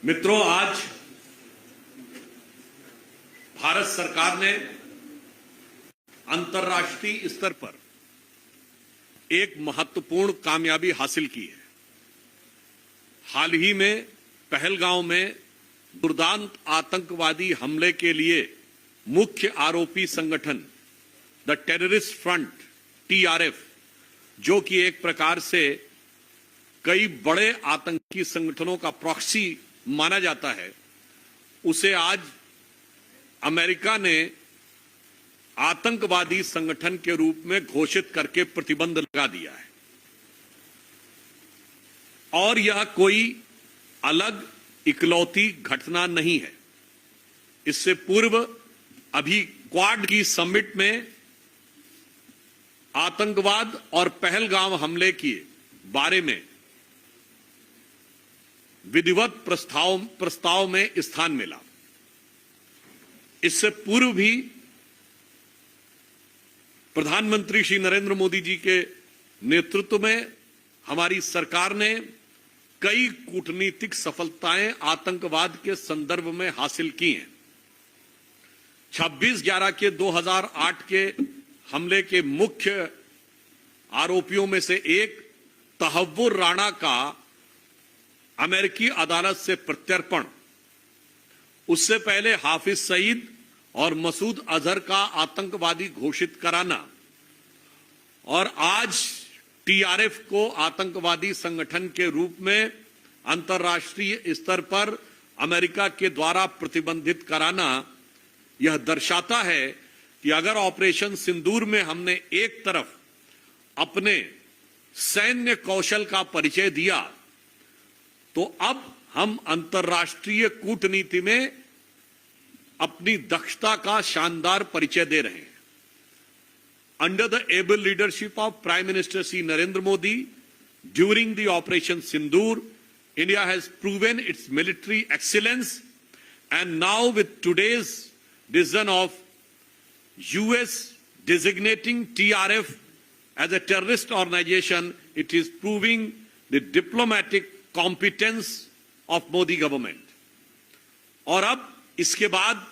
मित्रों, आज भारत सरकार ने अंतर्राष्ट्रीय स्तर पर एक महत्वपूर्ण कामयाबी हासिल की है। हाल ही में पहलगांव में दुर्दांत आतंकवादी हमले के लिए मुख्य आरोपी संगठन द टेररिस्ट फ्रंट TRF, जो कि एक प्रकार से कई बड़े आतंकी संगठनों का प्रॉक्सी माना जाता है, उसे आज अमेरिका ने आतंकवादी संगठन के रूप में घोषित करके प्रतिबंध लगा दिया है। और यह कोई अलग इकलौती घटना नहीं है। इससे पूर्व अभी क्वाड की समिट में आतंकवाद और पहलगांव हमले के बारे में विधिवत प्रस्ताव में स्थान मिला। इससे पूर्व भी प्रधानमंत्री श्री नरेंद्र मोदी जी के नेतृत्व में हमारी सरकार ने कई कूटनीतिक सफलताएं आतंकवाद के संदर्भ में हासिल की हैं। 26/11 के 2008 के हमले के मुख्य आरोपियों में से एक तहव्वुर राणा का अमेरिकी अदालत से प्रत्यर्पण, उससे पहले हाफिज सईद और मसूद अजहर का आतंकवादी घोषित कराना, और आज TRF को आतंकवादी संगठन के रूप में अंतर्राष्ट्रीय स्तर पर अमेरिका के द्वारा प्रतिबंधित कराना, यह दर्शाता है कि अगर ऑपरेशन सिंदूर में हमने एक तरफ अपने सैन्य कौशल का परिचय दिया, तो अब हम अंतर्राष्ट्रीय कूटनीति में अपनी दक्षता का शानदार परिचय दे रहे हैं। Under the able leadership of Prime Minister Shri Narendra Modi, during the Operation Sindoor, India has proven its military excellence, and now with today's decision of US designating TRF as a terrorist organization, it is proving the diplomatic competence of Modi government. और अब इसके बाद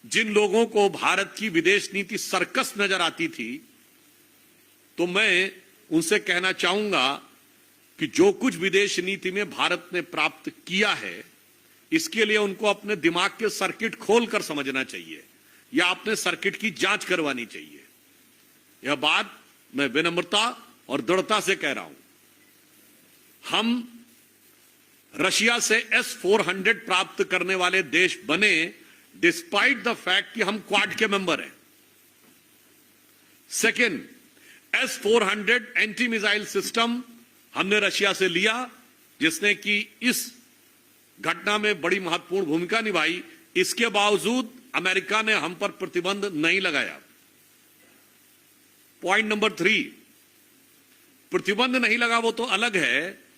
जिन लोगों को भारत की विदेश नीति circus नजर आती थी, तो मैं उनसे कहना चाहूंगा कि जो कुछ विदेश नीति में भारत ने प्राप्त किया है, इसके लिए उनको अपने दिमाग के सर्किट खोलकर समझना चाहिए या अपने सर्किट की जांच करवानी चाहिए। यह बात मैं विनम्रता और दृढ़ता से कह रहा हूं। हम रशिया से S-400 प्राप्त करने वाले देश बने डिस्पाइट द फैक्ट कि हम क्वाड के मेंबर हैं। Second, S-400 anti missile system हमने रशिया से लिया, जिसने कि इस घटना में बड़ी महत्वपूर्ण भूमिका निभाई। इसके बावजूद अमेरिका ने हम पर प्रतिबंध नहीं लगाया। पॉइंट नंबर 3, प्रतिबंध नहीं लगा वो तो अलग है,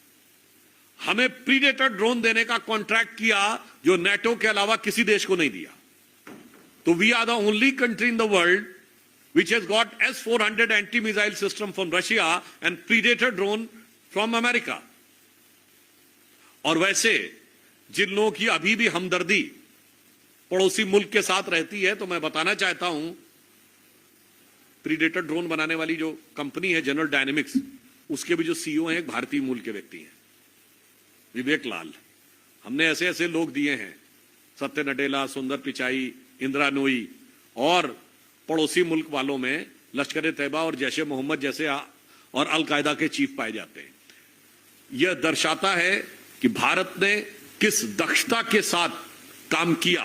हमें प्रीडेटर ड्रोन देने का कॉन्ट्रैक्ट किया जो नेटो के अलावा किसी देश को नहीं दिया। तो we are the only country in the world which has got S-400 anti-missile system from Russia and Predator drone from America. और वैसे जिन लोगों की अभी भी हमदर्दी पड़ोसी मुल्क के साथ रहती है, तो मैं बताना चाहता हूं, प्रीडेटर ड्रोन बनाने वाली जो कंपनी है जनरल डायनेमिक्स, उसके भी जो CEO हैं एक भारतीय मूल के व्यक्ति हैं, विवेक लाल। हमने ऐसे ऐसे लोग दिए हैं, सत्य नडेला, सुंदर पिचाई, इंदिरा नोई, और पड़ोसी मुल्क वालों में लश्कर तैयबा और जैश ए मोहम्मद जैसे और अलकायदा के चीफ पाए जाते हैं। यह दर्शाता है कि भारत ने किस दक्षता के साथ काम किया।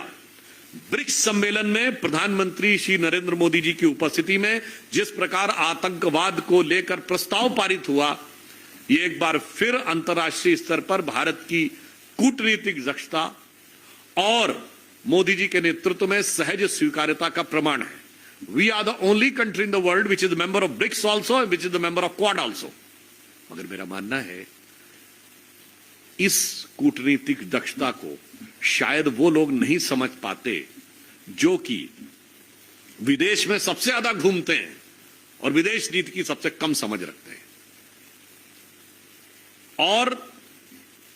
ब्रिक्स सम्मेलन में प्रधानमंत्री श्री नरेंद्र मोदी जी की उपस्थिति में जिस प्रकार आतंकवाद को लेकर प्रस्ताव पारित हुआ, ये एक बार फिर अंतर्राष्ट्रीय स्तर पर भारत की कूटनीतिक दक्षता और मोदी जी के नेतृत्व में सहज स्वीकार्यता का प्रमाण है। We are the only country in the world which is a member of BRICS also, which is a member of Quad also. मगर मेरा मानना है इस कूटनीतिक दक्षता को शायद वो लोग नहीं समझ पाते जो कि विदेश में सबसे ज्यादा घूमते हैं और विदेश नीति की सबसे कम समझ रखते हैं। और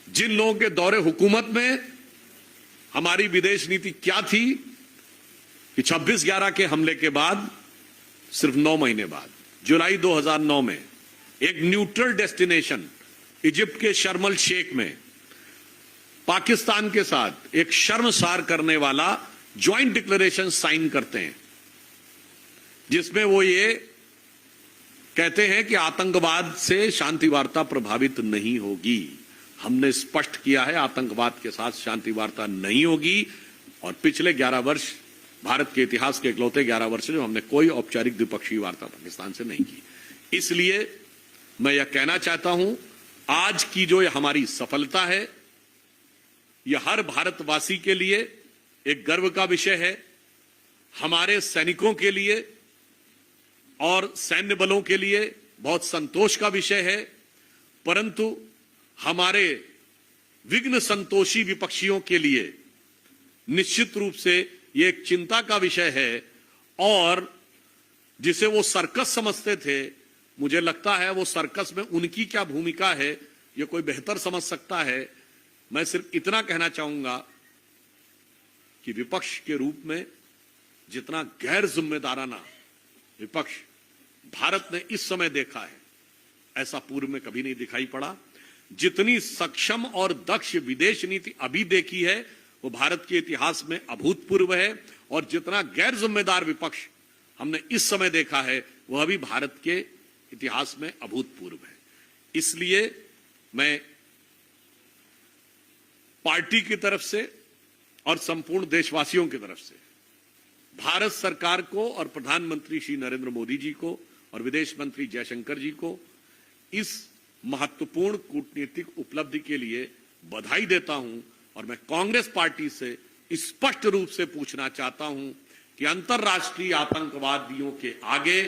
जिन लोगों के दौरे हुकूमत में हमारी विदेश नीति क्या थी कि 26/11 के हमले के बाद सिर्फ 9 महीने बाद जुलाई 2009 में एक न्यूट्रल डेस्टिनेशन इजिप्ट के शर्म अल शेख में पाकिस्तान के साथ एक शर्मसार करने वाला ज्वाइंट डिक्लेरेशन साइन करते हैं, जिसमें वो ये कहते हैं कि आतंकवाद से शांति वार्ता प्रभावित नहीं होगी। हमने स्पष्ट किया है आतंकवाद के साथ शांति वार्ता नहीं होगी, और पिछले 11 वर्ष भारत के इतिहास के इकलौते 11 वर्ष में हमने कोई औपचारिक द्विपक्षीय वार्ता पाकिस्तान से नहीं की। इसलिए मैं यह कहना चाहता हूं, आज की जो हमारी सफलता है यह हर भारतवासी के लिए एक गर्व का विषय है, हमारे सैनिकों के लिए और सैन्य बलों के लिए बहुत संतोष का विषय है, परंतु हमारे विघ्न संतोषी विपक्षियों के लिए निश्चित रूप से यह एक चिंता का विषय है। और जिसे वो सर्कस समझते थे, मुझे लगता है वो सर्कस में उनकी क्या भूमिका है ये कोई बेहतर समझ सकता है। मैं सिर्फ इतना कहना चाहूंगा कि विपक्ष के रूप में जितना गैर जिम्मेदाराना विपक्ष भारत ने इस समय देखा है, ऐसा पूर्व में कभी नहीं दिखाई पड़ा। जितनी सक्षम और दक्ष विदेश नीति अभी देखी है वो भारत के इतिहास में अभूतपूर्व है, और जितना गैर जिम्मेदार विपक्ष हमने इस समय देखा है वह भी भारत के इतिहास में अभूतपूर्व है। इसलिए मैं पार्टी की तरफ से और संपूर्ण देशवासियों की तरफ से भारत सरकार को और प्रधानमंत्री श्री नरेंद्र मोदी जी को और विदेश मंत्री जयशंकर जी को इस महत्वपूर्ण कूटनीतिक उपलब्धि के लिए बधाई देता हूं। और मैं कांग्रेस पार्टी से स्पष्ट रूप से पूछना चाहता हूं कि अंतर्राष्ट्रीय आतंकवादियों के आगे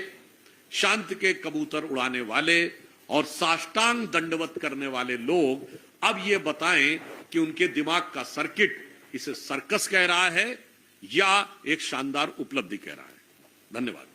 शांति के कबूतर उड़ाने वाले और साष्टांग दंडवत करने वाले लोग अब ये बताएं कि उनके दिमाग का सर्किट इसे सर्कस कह रहा है या एक शानदार उपलब्धि कह रहा है। धन्यवाद।